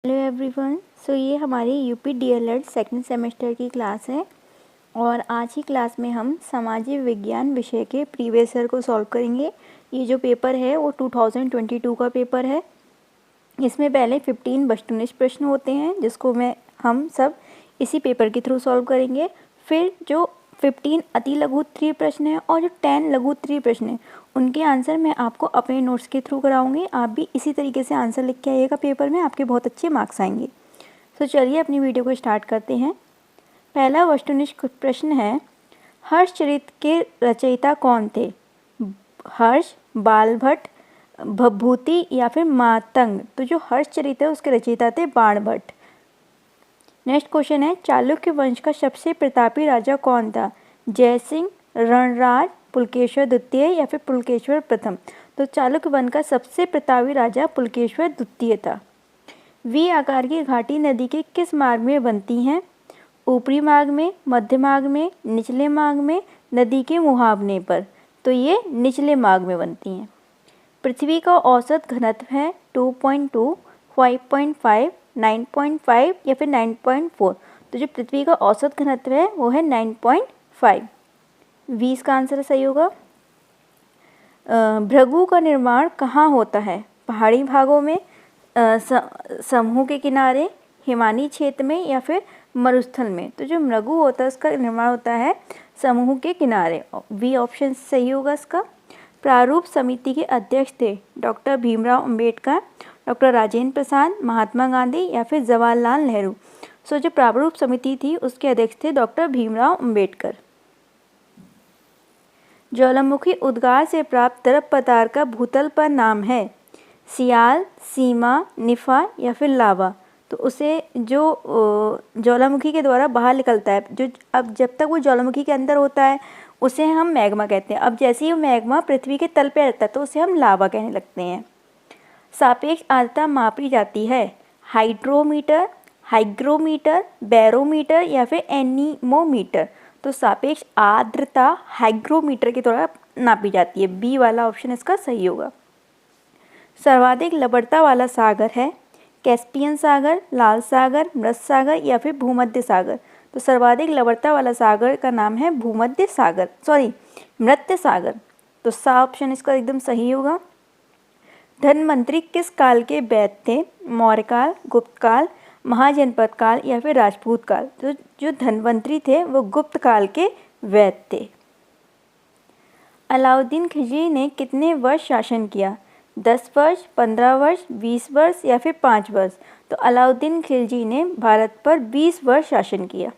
Hello everyone. सो ये हमारी UP DElEd second semester की क्लास है और आज की क्लास में हम सामाजिक विज्ञान विषय के प्रीवियस ईयर को सॉल्व करेंगे। ये जो पेपर है वो 2022 का पेपर है। इसमें पहले 15 वस्तुनिष्ठ प्रश्न होते हैं जिसको हम सब इसी पेपर के थ्रू सॉल्व करेंगे। फिर जो 15 अति लघु उत्तरीय प्रश्न है और जो 10 लघु उत्तरीय प्रश्न है उनके आंसर मैं आपको अपने नोट्स के थ्रू कराऊंगी। आप भी इसी तरीके से आंसर लिख के आइएगा पेपर में, आपके बहुत अच्छे मार्क्स आएंगे। तो चलिए अपनी वीडियो को स्टार्ट करते हैं। पहला वस्तुनिष्ठ प्रश्न है, हर्षचरित के रचयिता कौन थे? हर्ष, बाणभट्ट, भभूति या फिर मातंग? तो जो हर्षचरित है उसके रचयिता थे बाणभट्ट। नेक्स्ट क्वेश्चन है, चालुक्य वंश का सबसे प्रतापी राजा कौन था? जयसिंह, रणराज, पुलकेश्वर द्वितीय या फिर पुलकेश्वर प्रथम? तो चालुक्य वंश का सबसे प्रतापी राजा पुलकेश्वर द्वितीय था। वी आकार की घाटी नदी के किस मार्ग में बनती हैं? ऊपरी मार्ग में, मध्य मार्ग में, निचले मार्ग में, नदी के मुहावने पर? तो ये निचले मार्ग में बनती हैं। पृथ्वी का औसत घनत्व है 2.2, 5.5, 9.5 या फिर 9.4? तो जो पृथ्वी का औसत घनत्व है वो है 9.5। 20 का आंसर सही होगा। भृगु का निर्माण कहाँ होता है? पहाड़ी भागों में, समूह के किनारे, हिमानी क्षेत्र में या फिर मरुस्थल में? तो जो भृगु होता है उसका निर्माण होता है समूह के किनारे। बी ऑप्शन सही होगा इसका। प्रारूप समिति के अध्यक्ष थे डॉक्टर भीमराव अंबेडकर, डॉक्टर राजेंद्र प्रसाद, महात्मा गांधी या फिर जवाहरलाल नेहरू? सो जो प्रारूप समिति थी उसके अध्यक्ष थे डॉक्टर भीमराव अंबेडकर। ज्वालामुखी उद्गार से प्राप्त तरल पदार्थ का भूतल पर नाम है? सियाल, सीमा, निफा या फिर लावा? तो उसे जो ज्वालामुखी के द्वारा बाहर निकलता है, जो अब जब तक वो ज्वालामुखी के अंदर होता है उसे हम मैग्मा कहते हैं। अब जैसे ही मैग्मा पृथ्वी के तल पे रहता है तो उसे हम लावा कहने लगते हैं। सापेक्ष आर्द्रता मापी जाती है? हाइड्रोमीटर, हाइग्रोमीटर, बैरोमीटर या फिर एनीमोमीटर? तो सापेक्ष आर्द्रता हाइग्रोमीटर के द्वारा नापी जाती है। बी वाला ऑप्शन इसका सही होगा। सर्वाधिक लवणता वाला सागर है? कैस्पियन सागर, लाल सागर, मृत सागर या फिर भूमध्य सागर? तो सर्वाधिक लवणता वाला सागर का नाम है भूमध्य सागर, मृत सागर। तो सा ऑप्शन इसका एकदम सही होगा। धन्वंतरी किस काल के वैद्य थे? मौर्य काल, गुप्त काल, महाजनपद काल या फिर राजपूत काल? तो जो धन्वंतरी थे वो गुप्त काल के वैद्य थे। अलाउद्दीन खिलजी ने कितने वर्ष शासन किया? 10 वर्ष, 15 वर्ष, 20 वर्ष या फिर 5 वर्ष? तो अलाउद्दीन खिलजी ने भारत पर 20 वर्ष शासन किया।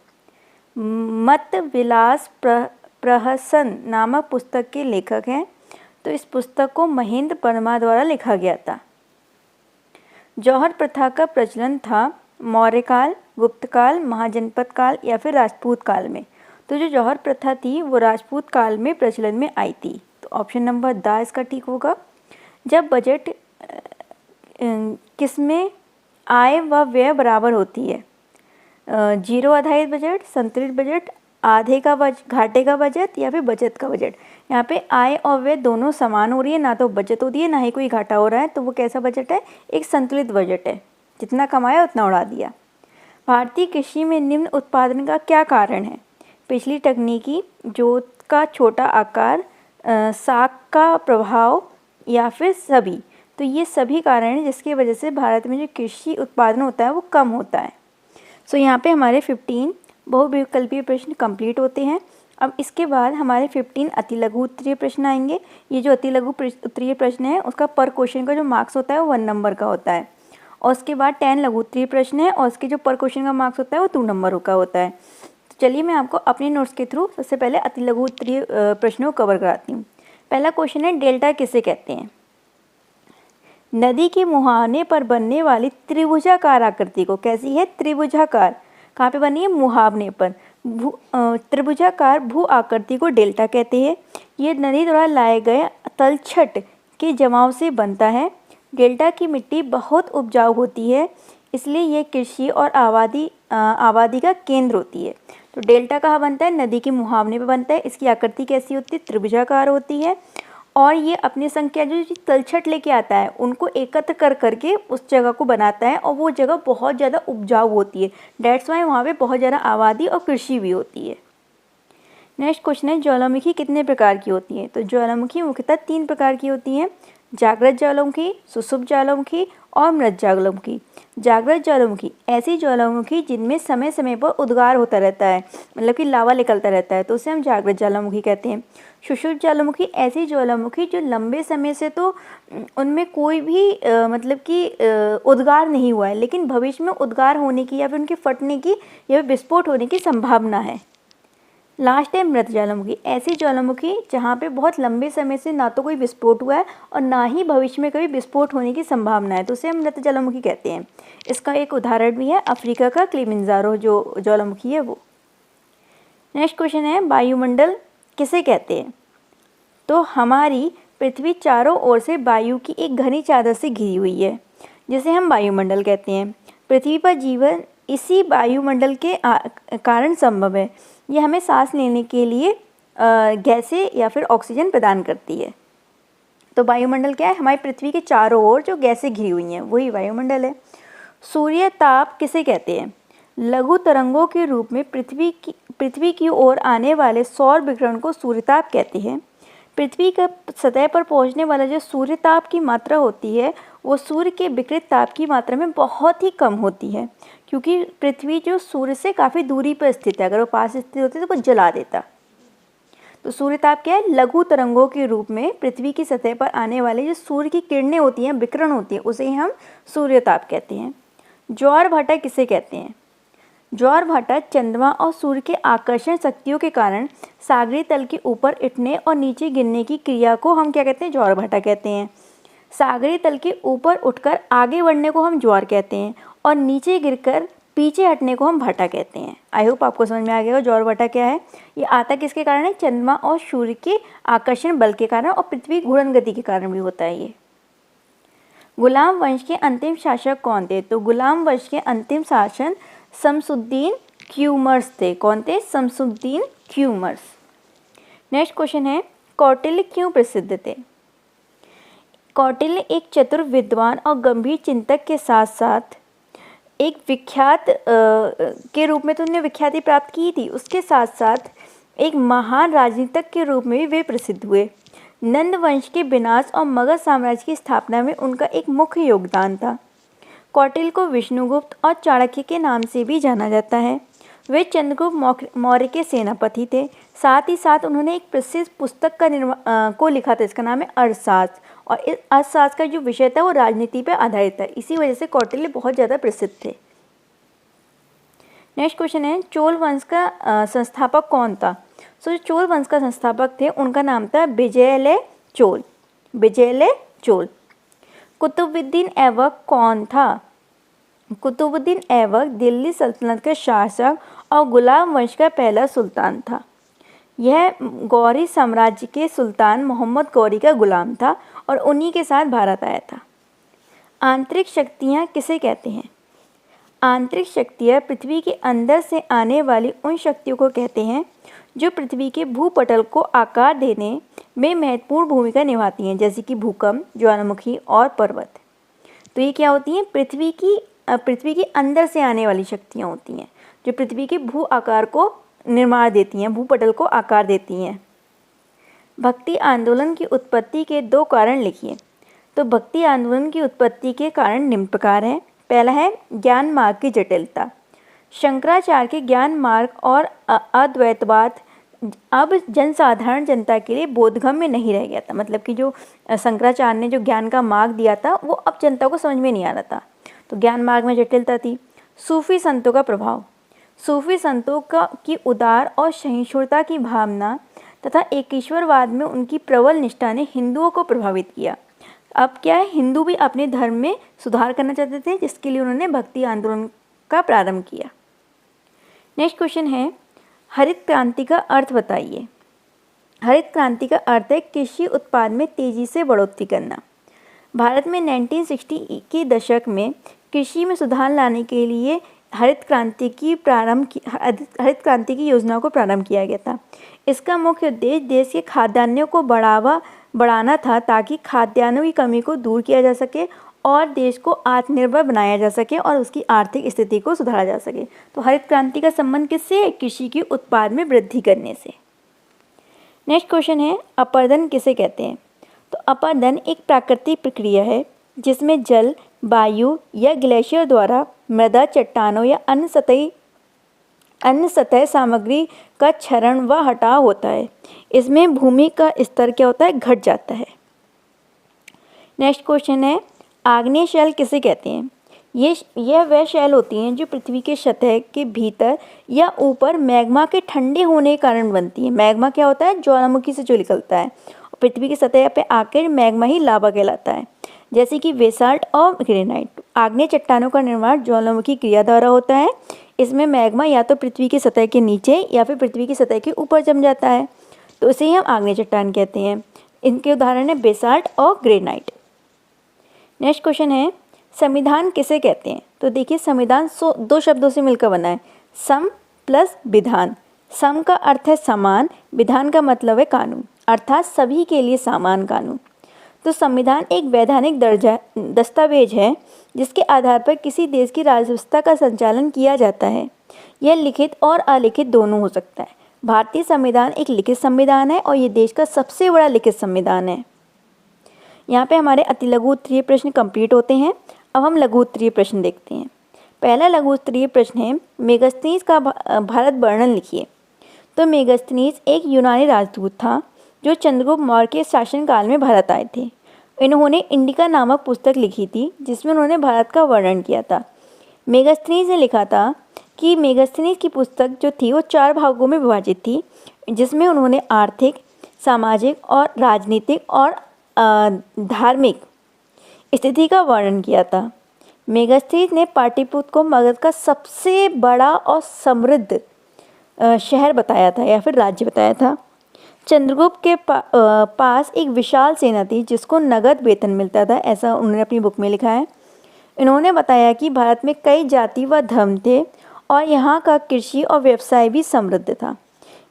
मत विलास प्रहसन नामक पुस्तक के लेखक हैं? तो इस पुस्तक को महेंद्र वर्मा द्वारा लिखा गया था। जौहर प्रथा का प्रचलन था मौर्य काल, गुप्त काल, महाजनपद काल या फिर राजपूत काल में? तो जो जौहर प्रथा थी वो राजपूत काल में प्रचलन में आई थी। तो ऑप्शन नंबर द इसका ठीक होगा। जब बजट किसमें आय व व्यय बराबर होती है? जीरो आधारित बजट, संतुलित बजट, आधे का घाटे का बजट या फिर बचत का बजट? यहाँ पे आय और व्यय दोनों समान हो रही है, ना तो बचत हो रही है ना ही कोई घाटा हो रहा है। तो वो कैसा बजट है? एक संतुलित बजट है, जितना कमाया उतना उड़ा दिया। भारतीय कृषि में निम्न उत्पादन का क्या कारण है? पिछली तकनीकी, जोत का छोटा आकार, साख का प्रभाव या फिर सभी? तो ये सभी कारण हैं जिसकी वजह से भारत में जो कृषि उत्पादन होता है वो कम होता है। सो यहाँ पे हमारे 15 बहुविकल्पीय प्रश्न कंप्लीट होते हैं। अब इसके बाद हमारे 15 अति लघु उत्तरीय प्रश्न आएंगे। ये जो अति लघु उत्तरीय प्रश्न है उसका पर क्वेश्चन का जो मार्क्स होता है वो 1 नंबर का होता है। और उसके बाद 10 लघु उत्तरीय प्रश्न है और उसके जो पर क्वेश्चन का मार्क्स होता है वो 2 नंबर का होता है। तो चलिए मैं आपको अपने नोट्स के थ्रू सबसे पहले अति लघु उत्तरीय प्रश्नों को कवर कराती हूँ। पहला क्वेश्चन है, डेल्टा किसे कहते हैं? नदी के मुहाने पर बनने वाली त्रिभुजाकार आकृति को, कैसी है? त्रिभुजाकार। कहाँ पे बनी है? मुहावने पर। त्रिभुजाकार भू आकृति को डेल्टा कहते हैं। ये नदी द्वारा लाए गए तलछट के जमाव से बनता है। डेल्टा की मिट्टी बहुत उपजाऊ होती है, इसलिए ये कृषि और आबादी का केंद्र होती है। तो डेल्टा कहाँ बनता है? नदी के मुहावने पर बनता है। इसकी आकृति कैसी होती है? त्रिभुजाकार होती है। और ये अपनी संख्या जो तलछट लेके आता है उनको एकत्र कर करके उस जगह को बनाता है और वो जगह बहुत ज़्यादा उपजाऊ होती है। डेट्स वाई वहाँ पे बहुत ज़्यादा आबादी और कृषि भी होती है। नेक्स्ट क्वेश्चन है, ज्वालामुखी कितने प्रकार की होती है? तो ज्वालामुखी मुख्यतः 3 प्रकार की होती हैं, जागृत ज्वालामुखी, सुषुप्त ज्वालामुखी और मृत ज्वालामुखी। जागृत ज्वालामुखी ऐसी ज्वालामुखी जिनमें समय समय पर उद्गार होता रहता है, मतलब कि लावा निकलता रहता है, तो उसे हम जागृत ज्वालामुखी कहते हैं। सुषुप्त ज्वालामुखी ऐसी ज्वालामुखी जो लंबे समय से तो उनमें कोई भी मतलब कि उद्गार नहीं हुआ है, लेकिन भविष्य में उद्गार होने की या फिर उनके फटने की या फिर विस्फोट होने की संभावना है। लास्ट है मृत ज्वालामुखी, ऐसी ज्वालामुखी जहाँ पे बहुत लंबे समय से ना तो कोई विस्फोट हुआ है और ना ही भविष्य में कभी विस्फोट होने की संभावना है, तो उसे हम मृत ज्वालामुखी कहते हैं। इसका एक उदाहरण भी है अफ्रीका का किलिमंजारो जो ज्वालामुखी है वो। नेक्स्ट क्वेश्चन है, वायुमंडल किसे कहते हैं? तो हमारी पृथ्वी चारों ओर से वायु की एक घनी चादर से घिरी हुई है, जिसे हम वायुमंडल कहते हैं। पृथ्वी पर जीवन इसी वायुमंडल के कारण संभव है। यह हमें सांस लेने के लिए गैसें या फिर ऑक्सीजन प्रदान करती है। तो वायुमंडल क्या है? हमारी पृथ्वी के चारों ओर जो गैसें घिरी हुई हैं वही वायुमंडल है। सूर्य ताप किसे कहते हैं? लघु तरंगों के रूप में पृथ्वी की ओर आने वाले सौर विकिरण को सूर्यताप कहते हैं। पृथ्वी का सतह पर पहुंचने वाला जो सूर्यताप की मात्रा होती है वो सूर्य के विकिरित ताप की मात्रा में बहुत ही कम होती है, क्योंकि पृथ्वी जो सूर्य से काफ़ी दूरी पर स्थित है, अगर वो पास स्थित होती तो वो जला देता। तो सूर्यताप क्या है? लघु तरंगों के रूप में पृथ्वी की सतह पर आने वाले जो सूर्य की किरणें होती हैं, विकिरण होती है, उसे हम सूर्यताप कहते हैं। ज्वार भाटा किसे कहते हैं? ज्वार भाटा चंद्रमा और सूर्य के आकर्षण शक्तियों के कारण सागरीय तल के ऊपर उठने और नीचे गिरने की क्रिया को हम क्या कहते हैं? ज्वार भाटा कहते हैं। सागरीय तल के ऊपर उठकर आगे बढ़ने को हम ज्वार कहते हैं और नीचे गिरकर पीछे हटने को हम भाटा कहते हैं। आई होप आपको समझ में आ गया ज्वार भाटा क्या है। ये आता किसके कारण है? चंद्रमा और सूर्य के आकर्षण बल के कारण और पृथ्वी घूर्णन गति के कारण भी होता है ये। गुलाम वंश के अंतिम शासक कौन थे? तो गुलाम वंश के अंतिम शासक शमसुद्दीन क्यूमर्स थे। कौन थे? शमसुद्दीन क्यूमर्स। नेक्स्ट क्वेश्चन है, कौटिल्य क्यों प्रसिद्ध थे? कौटिल्य एक चतुर विद्वान और गंभीर चिंतक के साथ साथ एक विख्यात के रूप में तो उन्होंने विख्याति प्राप्त की थी, उसके साथ साथ एक महान राजनीतिक के रूप में भी वे प्रसिद्ध हुए। नंद वंश के विनाश और मगध साम्राज्य की स्थापना में उनका एक मुख्य योगदान था। कौटिल्य को विष्णुगुप्त और चाणक्य के नाम से भी जाना जाता है। वे चंद्रगुप्त मौर्य के सेनापति थे। साथ ही साथ उन्होंने एक प्रसिद्ध पुस्तक को लिखा था, इसका नाम है अर्थशास्त्र, और इस अर्थशास्त्र का जो विषय था वो राजनीति पर आधारित था। इसी वजह से कौटिल्य बहुत ज़्यादा प्रसिद्ध थे। नेक्स्ट क्वेश्चन है, चोल वंश का संस्थापक कौन था? जो चोल वंश का संस्थापक थे उनका नाम था विजयलय चोल। विजयलय चोल। कुतुबुद्दीन ऐबक कौन था? कुतुबुद्दीन ऐबक दिल्ली सल्तनत का शासक और गुलाम वंश का पहला सुल्तान था। यह गौरी साम्राज्य के सुल्तान मोहम्मद गौरी का गुलाम था और उन्हीं के साथ भारत आया था। आंतरिक शक्तियाँ किसे कहते हैं? आंतरिक शक्तियाँ पृथ्वी के अंदर से आने वाली उन शक्तियों को कहते हैं जो पृथ्वी के भूपटल को आकार देने में महत्वपूर्ण भूमिका निभाती हैं, जैसे कि भूकंप, ज्वालामुखी और पर्वत। तो ये क्या होती हैं? पृथ्वी के अंदर से आने वाली शक्तियाँ होती हैं जो पृथ्वी के भू आकार को निर्माण देती हैं, भूपटल को आकार देती हैं। भक्ति आंदोलन की उत्पत्ति के 2 कारण लिखिए। तो भक्ति आंदोलन की उत्पत्ति के कारण निम्न प्रकार हैं। पहला है ज्ञान मार्ग की जटिलता। शंकराचार्य के ज्ञान मार्ग और अद्वैतवाद अब जनसाधारण जनता के लिए बोधगम्य नहीं रह गया था। मतलब कि जो शंकराचार्य ने जो ज्ञान का मार्ग दिया था वो अब जनता को समझ में नहीं आ रहा था, तो ज्ञान मार्ग में जटिलता थी। सूफी संतों का प्रभाव। सूफी संतों की उदार और सहिष्णुता की भावना तथा एकीश्वरवाद में उनकी प्रबल निष्ठा ने हिंदुओं को प्रभावित किया। अब क्या है, हिंदू भी अपने धर्म में सुधार करना चाहते थे, जिसके लिए उन्होंने भक्ति आंदोलन का प्रारंभ किया। नेक्स्ट क्वेश्चन है, हरित क्रांति का अर्थ बताइए। हरित क्रांति का अर्थ है कृषि उत्पाद में तेजी से बढ़ोतरी करना। भारत में 1960 के दशक में कृषि में सुधार लाने के लिए हरित क्रांति की योजना को प्रारंभ किया गया था। इसका मुख्य उद्देश्य देश के खाद्यान्नों को बढ़ाना था ताकि खाद्यान्नों की कमी को दूर किया जा सके और देश को आत्मनिर्भर बनाया जा सके और उसकी आर्थिक स्थिति को सुधारा जा सके। तो हरित क्रांति का संबंध किससे है? कृषि के उत्पाद में वृद्धि करने से। नेक्स्ट क्वेश्चन है, अपरदन किसे कहते हैं? तो अपरदन एक प्राकृतिक प्रक्रिया है जिसमें जल, वायु या ग्लेशियर द्वारा मृदा, चट्टानों या अन्य सतह सामग्री का क्षरण व हटाव होता है। इसमें भूमि का स्तर क्या होता है? घट जाता है। नेक्स्ट क्वेश्चन है, आग्नेय शैल किसे कहते हैं? यह वह शैल होती हैं जो पृथ्वी के सतह के भीतर या ऊपर मैग्मा के ठंडे होने के कारण बनती है। मैग्मा क्या होता है? ज्वालामुखी से जो निकलता है, पृथ्वी की सतह पे आकर मैग्मा ही लावा कहलाता है, जैसे कि बेसाल्ट और ग्रेनाइट। आग्नेय चट्टानों का निर्माण ज्वालामुखी क्रिया द्वारा होता है। इसमें मैग्मा या तो पृथ्वी की सतह के नीचे या फिर पृथ्वी की सतह के ऊपर जम जाता है, तो इसे हम आग्नेय चट्टान कहते हैं। इनके उदाहरण है बेसाल्ट और ग्रेनाइट। नेक्स्ट क्वेश्चन है, संविधान किसे कहते हैं? तो देखिए, संविधान 2 शब्दों से मिलकर बना है, सम प्लस विधान। सम का अर्थ है समान, विधान का मतलब है कानून, अर्थात सभी के लिए समान कानून। तो संविधान एक वैधानिक दस्तावेज है जिसके आधार पर किसी देश की राज्य व्यवस्था का संचालन किया जाता है। यह लिखित और अलिखित दोनों हो सकता है। भारतीय संविधान एक लिखित संविधान है और ये देश का सबसे बड़ा लिखित संविधान है। यहाँ पे हमारे अति लघु उत्तरीय प्रश्न कंप्लीट होते हैं। अब हम लघु उत्तरीय प्रश्न देखते हैं। पहला लघु उत्तरीय प्रश्न है, मेगास्थनीज का भारत वर्णन लिखिए। तो मेगास्थनीज एक यूनानी राजदूत था जो चंद्रगुप्त मौर्य के शासनकाल में भारत आए थे। इन्होंने इंडिका नामक पुस्तक लिखी थी जिसमें उन्होंने भारत का वर्णन किया था। मेगास्थनीज ने लिखा था कि मेगास्थनीज की पुस्तक जो थी वो 4 भागों में विभाजित थी, जिसमें उन्होंने आर्थिक, सामाजिक और राजनीतिक और धार्मिक स्थिति का वर्णन किया था। मेगास्थनीज ने पाटलिपुत्र को मगध का सबसे बड़ा और समृद्ध शहर बताया था या फिर राज्य बताया था। चंद्रगुप्त के पास एक विशाल सेना थी जिसको नगद वेतन मिलता था, ऐसा उन्होंने अपनी बुक में लिखा है। इन्होंने बताया कि भारत में कई जाति व धर्म थे और यहाँ का कृषि और व्यवसाय भी समृद्ध था।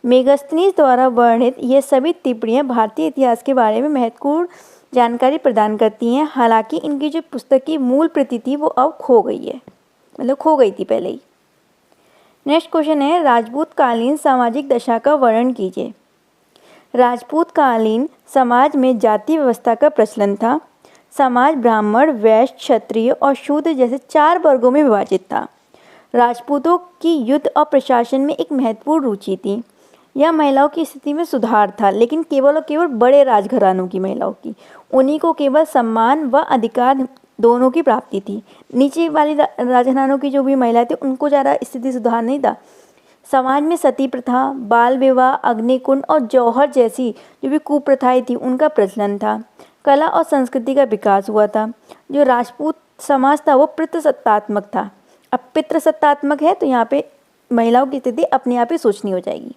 मेगास्थनीज द्वारा वर्णित ये सभी टिप्पणियाँ भारतीय इतिहास के बारे में महत्वपूर्ण जानकारी प्रदान करती हैं। हालांकि इनकी जो पुस्तक की मूल प्रति थी वो अब खो गई है, मतलब खो गई थी पहले ही। नेक्स्ट क्वेश्चन है, राजपूत कालीन सामाजिक दशा का वर्णन कीजिए। राजपूत कालीन समाज में जाति व्यवस्था का प्रचलन था। समाज ब्राह्मण, वैश्य, क्षत्रिय और शूद्र जैसे 4 वर्गों में विभाजित था। राजपूतों की युद्ध और प्रशासन में एक महत्वपूर्ण रुचि थी। यह महिलाओं की स्थिति में सुधार था, लेकिन केवल और केवल बड़े राजघरानों की महिलाओं की, उन्हीं को केवल सम्मान व अधिकार दोनों की प्राप्ति थी। नीचे वाली राजघरानों की जो भी महिलाएं थी उनको ज़्यादा स्थिति सुधार नहीं था। समाज में सती प्रथा, बाल विवाह, अग्निकुंड और जौहर जैसी जो भी कुप्रथाएं थी उनका प्रचलन था। कला और संस्कृति का विकास हुआ था। जो राजपूत समाज था वो पितृसत्तात्मक था। अब पितृसत्तात्मक है तो यहाँ पे महिलाओं की स्थिति अपने आप ही सोचनी हो जाएगी।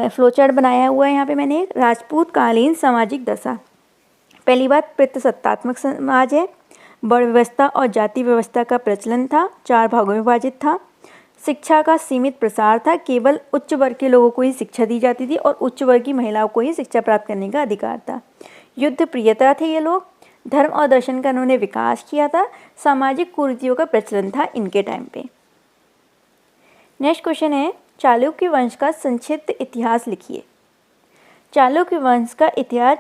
फ्लोचार्ट बनाया हुआ है यहाँ पे मैंने, राजपूत कालीन सामाजिक दशा। पहली बात, पितृसत्तात्मक समाज है। वर्ण व्यवस्था और जाति व्यवस्था का प्रचलन था, 4 भागों में विभाजित था। शिक्षा का सीमित प्रसार था, केवल उच्च वर्ग के लोगों को ही शिक्षा दी जाती थी और उच्च वर्ग की महिलाओं को ही शिक्षा प्राप्त करने का अधिकार था। युद्ध प्रियता थे ये लोग। धर्म और दर्शन का उन्होंने विकास किया था। सामाजिक कुरीतियों का प्रचलन था इनके टाइम पे। नेक्स्ट क्वेश्चन है, चालुक्य वंश का संक्षिप्त इतिहास लिखिए। चालुक्य वंश का इतिहास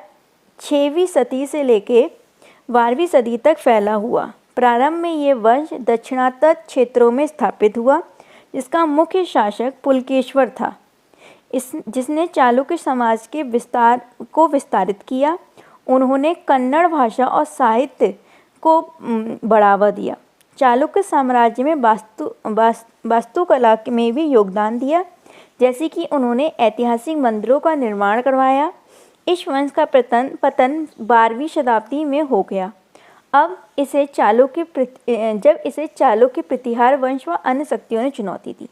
6वीं सदी से लेकर 12वीं सदी तक फैला हुआ। प्रारंभ में ये वंश दक्षिणात्य क्षेत्रों में स्थापित हुआ, जिसका मुख्य शासक पुलकेश्वर था। जिसने चालुक्य समाज के विस्तारित किया। उन्होंने कन्नड़ भाषा और साहित्य को बढ़ावा दिया। चालुक्य साम्राज्य में वास्तुकला में भी योगदान दिया, जैसे कि उन्होंने ऐतिहासिक मंदिरों का निर्माण करवाया। इस वंश का पतन 12वीं शताब्दी में हो गया। जब इसे चालुक्य प्रतिहार वंश व अन्य शक्तियों ने चुनौती दी।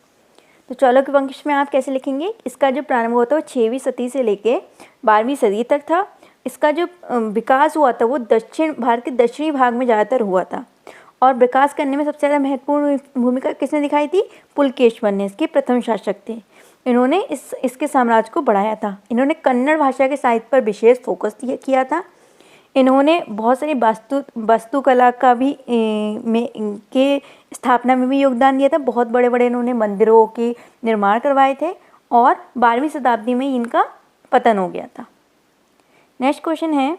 तो चालुक्य वंश में आप कैसे लिखेंगे? इसका जो प्रारंभ हुआ था वो 6वीं सदी से लेके 12वीं सदी तक था। इसका जो विकास हुआ था वो भारत के दक्षिणी भाग में ज़्यादातर हुआ था और विकास करने में सबसे ज़्यादा महत्वपूर्ण भूमिका किसने दिखाई थी? पुलकेशवर ने, इसके प्रथम शासक थे। इन्होंने इसके साम्राज्य को बढ़ाया था। इन्होंने कन्नड़ भाषा के साहित्य पर विशेष फोकस किया था। इन्होंने बहुत सारी वास्तुकला का भी के स्थापना में भी योगदान दिया था। बहुत बड़े बड़े इन्होंने मंदिरों के निर्माण करवाए थे और 12वीं शताब्दी में इनका पतन हो गया था। नेक्स्ट क्वेश्चन है,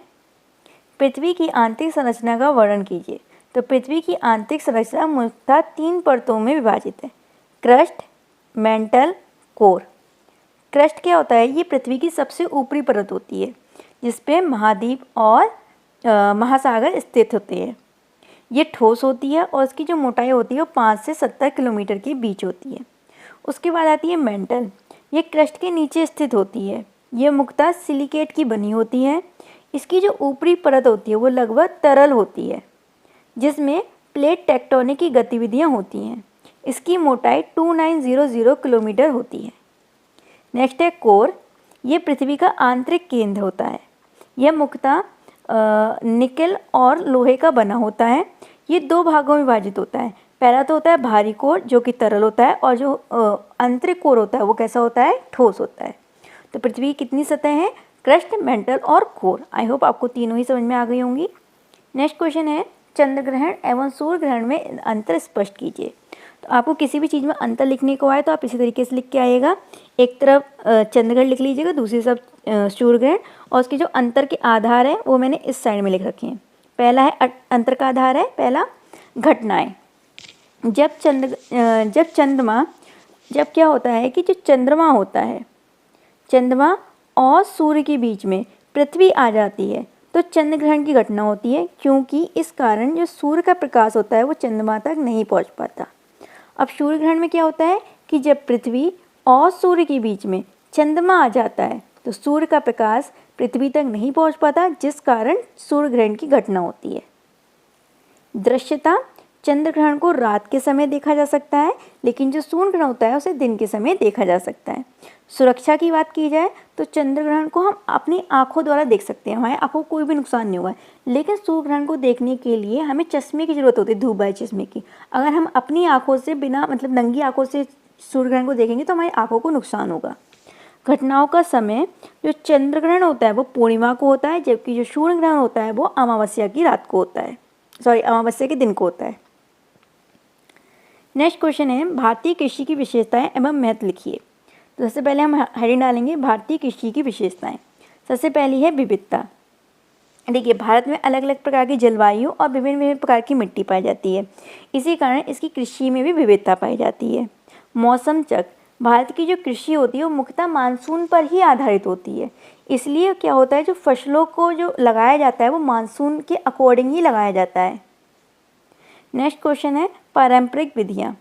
पृथ्वी की आंतरिक संरचना का वर्णन कीजिए। तो पृथ्वी की आंतरिक संरचना मुख्यतः 3 परतों में विभाजित है, क्रस्ट, मेंटल, कोर। क्रस्ट क्या होता है? ये पृथ्वी की सबसे ऊपरी परत होती है जिसपे महाद्वीप और महासागर स्थित होते हैं। ये ठोस होती है और इसकी जो मोटाई होती है वो 5 से 70 किलोमीटर के बीच होती है। उसके बाद आती है मेंटल। ये क्रस्ट के नीचे स्थित होती है। ये मुख्यतः सिलिकेट की बनी होती है। इसकी जो ऊपरी परत होती है वो लगभग तरल होती है जिसमें प्लेट टेक्टोनिक की गतिविधियाँ होती हैं। इसकी मोटाई 2900 किलोमीटर होती है। नेक्स्ट है कोर। ये पृथ्वी का आंतरिक केंद्र होता है। यह मुख्यतः निकेल और लोहे का बना होता है। ये 2 भागों में विभाजित होता है। पहला तो होता है भारी कोर जो कि तरल होता है, और जो आंतरिक कोर होता है वो कैसा होता है? ठोस होता है। तो पृथ्वी की कितनी सतह हैं? क्रस्ट, मेंटल और कोर। आई होप आपको तीनों ही समझ में आ गई होंगी। नेक्स्ट क्वेश्चन है, चंद्र ग्रहण एवं सूर्य ग्रहण में अंतर स्पष्ट कीजिए। तो आपको किसी भी चीज़ में अंतर लिखने को आए तो आप इसी तरीके से लिख के आइएगा। एक तरफ चंद्रग्रहण लिख लीजिएगा, दूसरी तरफ सूर्य ग्रहण, और उसके जो अंतर के आधार हैं वो मैंने इस साइड में लिख रखे हैं। पहला है अंतर का आधार है, पहला घटनाएं। जब क्या होता है कि जो चंद्रमा होता है, चंद्रमा और सूर्य के बीच में पृथ्वी आ जाती है तो चंद्र ग्रहण की घटना होती है, क्योंकि इस कारण जो सूर्य का प्रकाश होता है वो चंद्रमा तक नहीं पहुंच पाता। अब सूर्य ग्रहण में क्या होता है कि जब पृथ्वी और सूर्य के बीच में चंद्रमा आ जाता है तो सूर्य का प्रकाश पृथ्वी तक नहीं पहुंच पाता, जिस कारण सूर्य ग्रहण की घटना होती है। दृश्यता, चंद्र ग्रहण को रात के समय देखा जा सकता है, लेकिन जो सूर्य ग्रहण होता है उसे दिन के समय देखा जा सकता है। सुरक्षा की बात की जाए तो चंद्र ग्रहण को हम अपनी आंखों द्वारा देख सकते हैं, हमारी आंखों को कोई भी नुकसान नहीं हुआ, लेकिन सूर्य ग्रहण को देखने के लिए हमें चश्मे की जरूरत होती है, धूप वाले चश्मे की। अगर हम अपनी आंखों से बिना नंगी आंखों से सूर्य ग्रहण को देखेंगे तो हमारी आंखों को नुकसान होगा। घटनाओं का समय, जो चंद्र ग्रहण होता है वो पूर्णिमा को होता है, जबकि जो सूर्य ग्रहण होता है वो अमावस्या की रात को होता है, अमावस्या के दिन को होता है। नेक्स्ट क्वेश्चन है, भारतीय कृषि की विशेषताएं एवं महत्व लिखिए। तो सबसे पहले हम हेडिंग डालेंगे भारतीय कृषि की विशेषताएं। सबसे पहली है विविधता। देखिए, भारत में अलग अलग प्रकार की जलवायु और विभिन्न विभिन्न प्रकार की मिट्टी पाई जाती है, इसी कारण इसकी कृषि में भी विविधता पाई जाती है। मौसम चक्र, भारत की जो कृषि होती है वो मुख्यतः मानसून पर ही आधारित होती है, इसलिए क्या होता है जो फसलों को जो लगाया जाता है वो मानसून के अकॉर्डिंग ही लगाया जाता है। नेक्स्ट क्वेश्चन है पारंपरिक विधियाँ।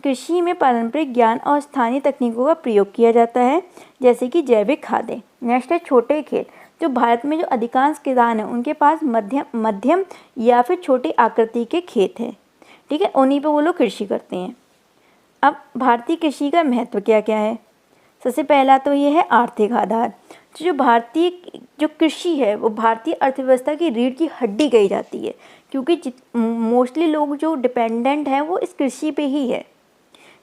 कृषि में पारंपरिक ज्ञान और स्थानीय तकनीकों का प्रयोग किया जाता है, जैसे कि जैविक खादें। नेक्स्ट है छोटे खेत। जो भारत में जो अधिकांश किसान हैं उनके पास मध्यम या फिर छोटी आकृति के खेत हैं, ठीक है, उन्हीं पे वो लोग कृषि करते हैं। अब भारतीय कृषि का महत्व क्या क्या है? सबसे पहला तो ये है आर्थिक आधार। जो भारतीय जो कृषि है वो भारतीय अर्थव्यवस्था की रीढ़ की हड्डी कही जाती है, क्योंकि मोस्टली लोग जो डिपेंडेंट हैं वो इस कृषि पे ही है।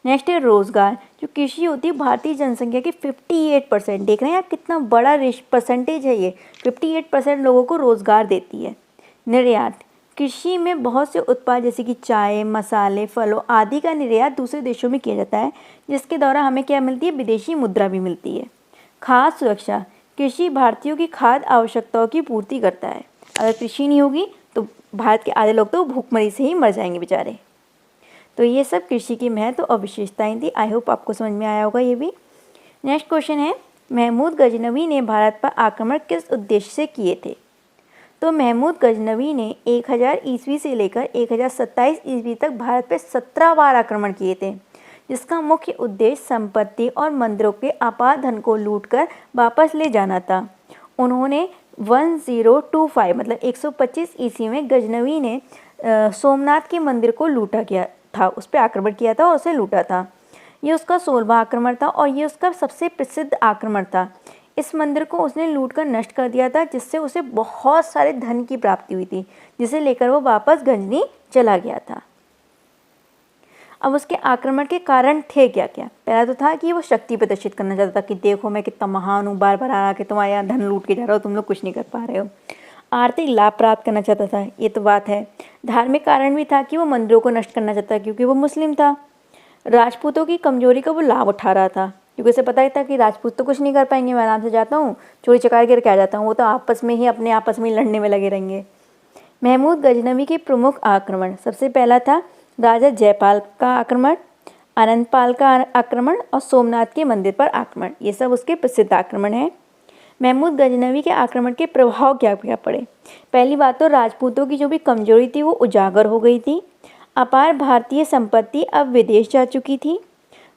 नेक्स्ट है रोजगार। जो कृषि होती है भारतीय जनसंख्या के 58%, देख रहे हैं आप कितना बड़ा परसेंटेज है ये, 58% लोगों को रोजगार देती है। निर्यात, कृषि में बहुत से उत्पाद जैसे कि चाय, मसाले, फलों आदि का निर्यात दूसरे देशों में किया जाता है, जिसके द्वारा हमें क्या मिलती है? विदेशी मुद्रा भी मिलती है। खाद्य सुरक्षा, कृषि भारतीयों की खाद्य आवश्यकताओं की पूर्ति करता है। अगर कृषि नहीं होगी तो भारत के आधे लोग तो भूखमरी से ही मर जाएंगे बेचारे। तो ये सब कृषि की महत्व और विशेषताएं थी। आई होप आपको समझ में आया होगा ये भी। नेक्स्ट क्वेश्चन है, महमूद गजनवी ने भारत पर आक्रमण किस उद्देश्य से किए थे? तो महमूद गजनवी ने 1000 ईस्वी से लेकर 1027 ईस्वी तक भारत पर 17 बार आक्रमण किए थे, जिसका मुख्य उद्देश्य संपत्ति और मंदिरों के अपार धन को लूटकर वापस ले जाना था। उन्होंने 1025 125 ईस्वी में गजनवी ने सोमनाथ के मंदिर को लूटा किया था, उस पर आक्रमण किया था और उसे लूटा था। ये उसका 16वां आक्रमण था और ये उसका सबसे प्रसिद्ध आक्रमण था। इस मंदिर को उसने लूटकर नष्ट कर दिया था, जिससे उसे बहुत सारे धन की प्राप्ति हुई थी, जिसे लेकर वो वापस गजनी चला गया था। अब उसके आक्रमण के कारण थे क्या क्या? पहला तो था कि वो शक्ति प्रदर्शित करना चाहता था कि देखो मैं कितना महान हूँ, बार बार आ के तुम्हारे यहाँ धन लूट के जा रहा हो, तुम लोग कुछ नहीं कर पा रहे हो। आर्थिक लाभ प्राप्त करना चाहता था, ये तो बात है। धार्मिक कारण भी था कि वो मंदिरों को नष्ट करना चाहता क्योंकि वो मुस्लिम था। राजपूतों की कमजोरी का वो लाभ उठा रहा था क्योंकि उसे पता ही था कि राजपूत तो कुछ नहीं कर पाएंगे, मैं आराम से जाता हूँ, चोरी चकार करके आ जाता हूँ, वो तो आपस में ही अपने आपस में लड़ने में लगे रहेंगे। महमूद गजनवी के प्रमुख आक्रमण, सबसे पहला था राजा जयपाल का आक्रमण, आनंदपाल का आक्रमण और सोमनाथ के मंदिर पर आक्रमण। ये सब उसके प्रसिद्ध आक्रमण हैं। महमूद गजनवी के आक्रमण के प्रभाव क्या क्या पड़े? पहली बात तो राजपूतों की जो भी कमजोरी थी वो उजागर हो गई थी। अपार भारतीय संपत्ति अब विदेश जा चुकी थी।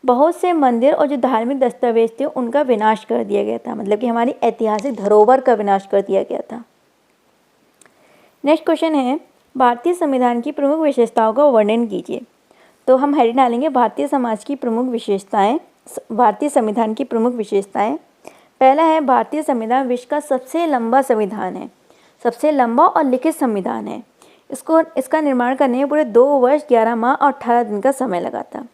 बहुत से मंदिर और जो धार्मिक दस्तावेज थे उनका विनाश कर दिया गया था, मतलब कि हमारी ऐतिहासिक धरोहर का विनाश कर दिया गया था। नेक्स्ट क्वेश्चन है, भारतीय संविधान की प्रमुख विशेषताओं का वर्णन कीजिए। तो हम हेडिंग डालेंगे भारतीय समाज की प्रमुख विशेषताएं, भारतीय संविधान की प्रमुख विशेषताएं। पहला है भारतीय संविधान विश्व का सबसे लंबा संविधान है, सबसे लंबा और लिखित संविधान है। इसका निर्माण करने में पूरे 2 वर्ष 11 माह और 18 दिन का समय लगा था।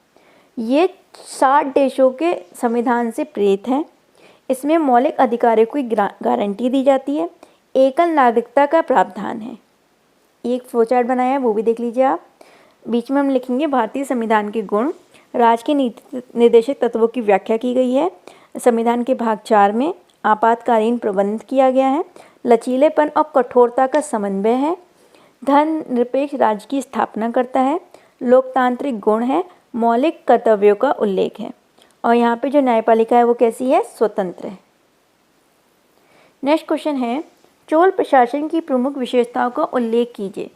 ये 60 देशों के संविधान से प्रेरित है। इसमें मौलिक अधिकारों की गारंटी दी जाती है। एकल नागरिकता का प्रावधान है। एक फ्लोचार्ट बनाया है, वो भी देख लीजिए आप। बीच में हम लिखेंगे भारतीय संविधान के गुण। राज्य के नीति निर्देशक तत्वों की व्याख्या की गई है। संविधान के भाग 4 में आपातकालीन प्रबंध किया गया है। लचीलेपन और कठोरता का समन्वय है। धर्मनिरपेक्ष राज्य की स्थापना करता है। लोकतांत्रिक गुण है। मौलिक कर्तव्यों का उल्लेख है। और यहाँ पे जो न्यायपालिका है वो कैसी है? स्वतंत्र है। नेक्स्ट क्वेश्चन है, चोल प्रशासन की प्रमुख विशेषताओं का उल्लेख कीजिए।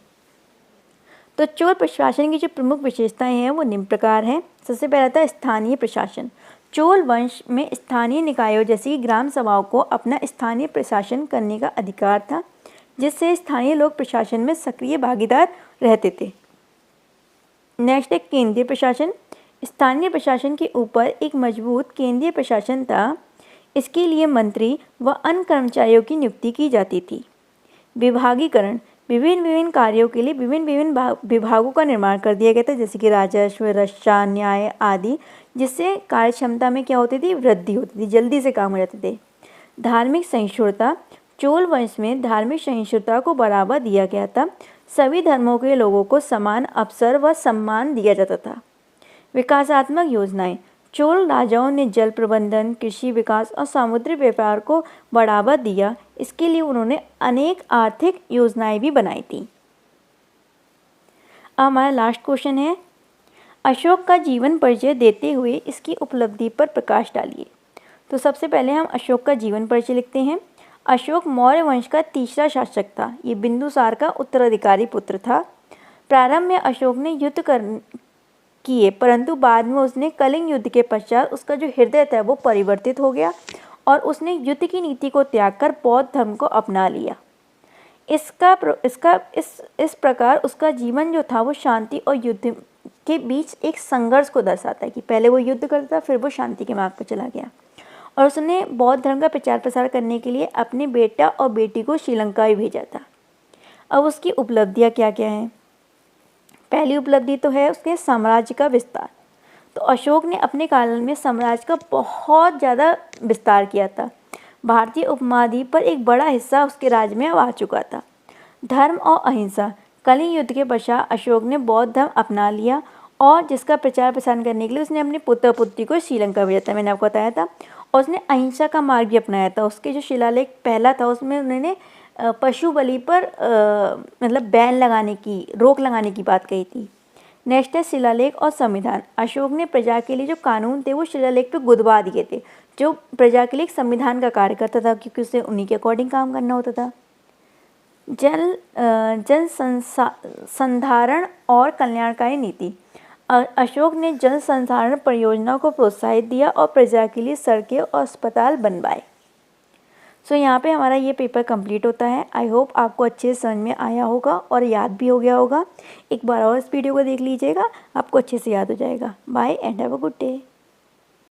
तो चोल प्रशासन की जो प्रमुख विशेषताएं हैं वो निम्न प्रकार हैं। सबसे पहला था स्थानीय प्रशासन। चोल वंश में स्थानीय निकायों जैसी ग्राम सभाओं को अपना स्थानीय प्रशासन करने का अधिकार था, जिससे स्थानीय लोग प्रशासन में सक्रिय भागीदार रहते थे। नेक्स्ट है केंद्रीय प्रशासन। स्थानीय प्रशासन के ऊपर एक मजबूत केंद्रीय प्रशासन था। इसके लिए मंत्री व अन्य कर्मचारियों की नियुक्ति की जाती थी। विभागीकरण, विभिन्न कार्यों के लिए विभिन्न विभागों का निर्माण कर दिया गया था, जैसे कि राजस्व, रक्षा, न्याय आदि, जिससे कार्य क्षमता में क्या होती थी? वृद्धि होती थी, जल्दी से काम हो जाते थे। धार्मिक सहिष्णुता, चोल वंश में धार्मिक सहिष्णुता को बढ़ावा दिया गया था। सभी धर्मों के लोगों को समान अवसर व सम्मान दिया जाता था। विकासात्मक योजनाएं, चोल राजाओं ने जल प्रबंधन, कृषि विकास और समुद्री व्यापार को बढ़ावा दिया। इसके लिए उन्होंने अनेक आर्थिक योजनाएं भी बनाई थी। अब हमारा लास्ट क्वेश्चन है, अशोक का जीवन परिचय देते हुए इसकी उपलब्धि पर प्रकाश डालिए। तो सबसे पहले हम अशोक का जीवन परिचय लिखते हैं। अशोक मौर्य वंश का तीसरा शासक था। ये बिंदुसार का उत्तराधिकारी पुत्र था। प्रारंभ में अशोक ने युद्ध किए, परंतु बाद में उसने कलिंग युद्ध के पश्चात उसका जो हृदय था वो परिवर्तित हो गया और उसने युद्ध की नीति को त्याग कर बौद्ध धर्म को अपना लिया। इस प्रकार उसका जीवन जो था वो शांति और युद्ध के बीच एक संघर्ष को दर्शाता है कि पहले वो युद्ध करता था, फिर वो शांति के मार्ग पर चला गया। और उसने बौद्ध धर्म का प्रचार प्रसार करने के लिए अपने बेटा और बेटी को श्रीलंका भी भेजा था। अब उसकी उपलब्धियाँ क्या क्या हैं? पहली उपलब्धि तो है उसके साम्राज्य का विस्तार। तो अशोक ने अपने काल में साम्राज्य का बहुत ज़्यादा विस्तार किया था। भारतीय उपमहाद्वीप पर एक बड़ा हिस्सा उसके राज्य में आ चुका था। धर्म और अहिंसा, कलिंग युद्ध के पश्चात अशोक ने बौद्ध धर्म अपना लिया और जिसका प्रचार प्रसार करने के लिए उसने अपने पुत्र पुत्री को श्रीलंका भेजा था, मैंने आपको बताया था। और उसने अहिंसा का मार्ग भी अपनाया था। उसके जो शिलालेख पहला था उसमें उन्होंने पशु बलि पर मतलब बैन लगाने की, रोक लगाने की बात कही थी। नेक्स्ट है शिलालेख और संविधान। अशोक ने प्रजा के लिए जो कानून थे वो शिलालेख पे गुदवा दिए थे, जो प्रजा के लिए एक संविधान का कार्य करता था, क्योंकि उसे उन्हीं के अकॉर्डिंग काम करना होता था। जन संधारण और कल्याणकारी नीति। अशोक ने जन संधारण परियोजनाओं को प्रोत्साहित दिया और प्रजा के लिए सड़कें और अस्पताल बनवाए। सो यहाँ पे हमारा ये पेपर कंप्लीट होता है। आई होप आपको अच्छे से समझ में आया होगा और याद भी हो गया होगा। एक बार और इस वीडियो को देख लीजिएगा, आपको अच्छे से याद हो जाएगा। Bye and have a good day.